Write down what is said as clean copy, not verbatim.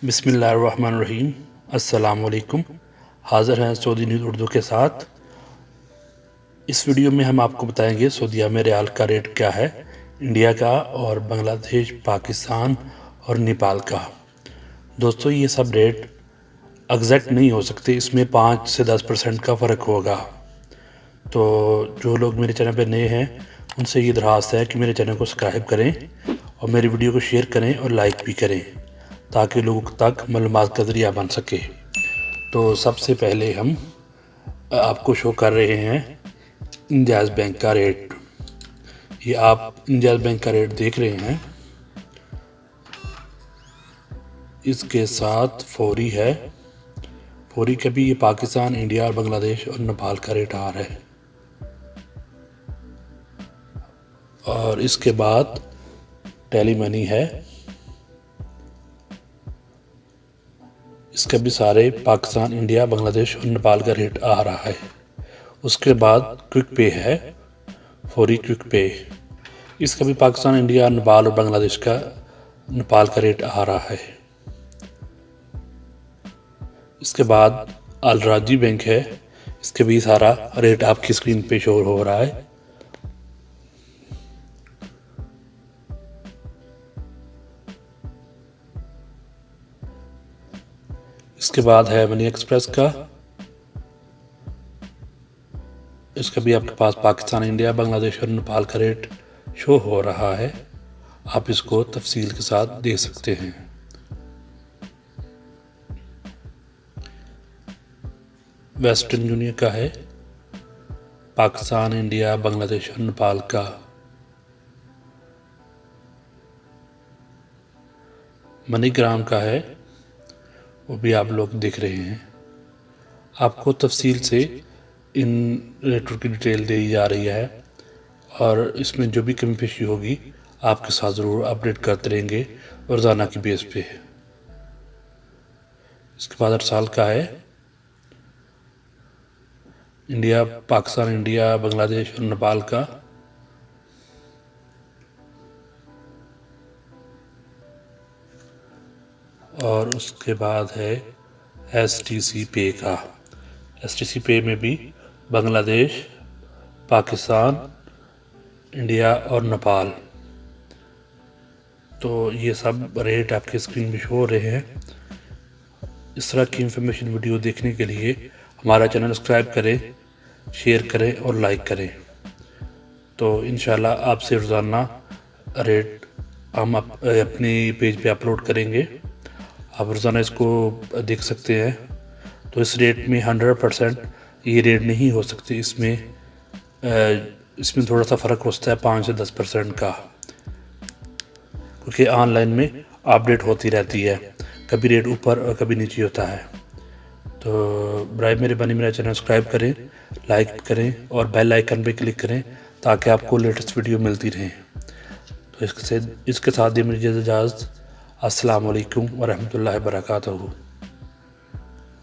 بسم اللہ الرحمن الرحیم۔ السلام علیکم۔ حاضر ہیں سعودی نیوز اردو کے ساتھ۔ اس ویڈیو میں ہم آپ کو بتائیں گے سعودیہ میں ریال کا ریٹ کیا ہے، انڈیا کا اور بنگلہ دیش، پاکستان اور نیپال کا۔ دوستو یہ سب ریٹ ایگزیکٹ نہیں ہو سکتے، اس میں 5 سے 10% کا فرق ہوگا۔ تو جو لوگ میرے چینل پہ نئے ہیں ان سے یہ درخواست ہے کہ میرے چینل کو سبسکرائب کریں اور میری ویڈیو کو شیئر کریں اور لائک بھی کریں تاکہ لوگوں تک معلومات کا ذریعہ بن سکے۔ تو سب سے پہلے ہم آپ کو شو کر رہے ہیں انجاز بینک کا ریٹ۔ یہ آپ انجاز بینک کا ریٹ دیکھ رہے ہیں، اس کے ساتھ فوری ہے۔ فوری کا بھی یہ پاکستان، انڈیا اور بنگلہ دیش اور نیپال کا ریٹ آ رہا ہے۔ اور اس کے بعد ٹیلی منی ہے، اس کا بھی سارے پاکستان، انڈیا، بنگلہ دیش اور نیپال کا ریٹ آ رہا ہے۔ اس کے بعد کوئک پے ہے، فوری کوئک پے، اس کا بھی پاکستان، انڈیا، نیپال اور بنگلہ دیش کا نیپال کا ریٹ آ رہا ہے۔ اس کے بعد الراجی بینک ہے، اس کا بھی سارا ریٹ آپ کی اسکرین پہ شو ہو رہا ہے۔ اس کے بعد ہے منی ایکسپریس کا، اس کا بھی آپ کے پاس پاکستان، انڈیا، بنگلہ دیش اور نیپال کا ریٹ شو ہو رہا ہے، آپ اس کو تفصیل کے ساتھ دیکھ سکتے ہیں۔ ویسٹرن یونین کا ہے، پاکستان، انڈیا، بنگلہ دیش اور نیپال کا۔ منی گرام کا ہے، وہ بھی آپ لوگ دیکھ رہے ہیں۔ آپ کو تفصیل سے ان ریٹوں کی ڈیٹیل دی جا رہی ہے اور اس میں جو بھی کمی پیشی ہوگی آپ کے ساتھ ضرور اپڈیٹ کرتے رہیں گے روزانہ کی بیس پہ۔ اس کے بعد ارسال کا ہے، انڈیا، پاکستان، انڈیا، بنگلہ دیش اور نیپال کا۔ اور اس کے بعد ہے ایس ٹی سی پے کا۔ ایس ٹی سی پے میں بھی بنگلہ دیش، پاکستان، انڈیا اور نیپال۔ تو یہ سب ریٹ آپ کے اسکرین میں شو ہو رہے ہیں۔ اس طرح کی انفارمیشن ویڈیو دیکھنے کے لیے ہمارا چینل سبسکرائب کریں، شیئر کریں اور لائک کریں۔ تو انشاءاللہ آپ سے روزانہ ریٹ ہم اپنی پیج پہ اپلوڈ کریں گے، آپ روزانہ اس کو دیکھ سکتے ہیں۔ تو اس ریٹ میں 100% یہ ریٹ نہیں ہو سکتی، اس میں تھوڑا سا فرق ہوتا ہے 5 سے 10% کا، کیونکہ آن لائن میں اپڈیٹ ہوتی رہتی ہے، کبھی ریٹ اوپر اور کبھی نیچے ہوتا ہے۔ تو برائے مہربانی میرا چینل سبسکرائب کریں، لائک کریں اور بیل آئیکن پہ کلک کریں تاکہ آپ کو لیٹسٹ ویڈیو ملتی رہیں۔ تو اس کے ساتھ دی مجھے اجازت۔ السلام علیکم ورحمۃ اللہ وبرکاتہ۔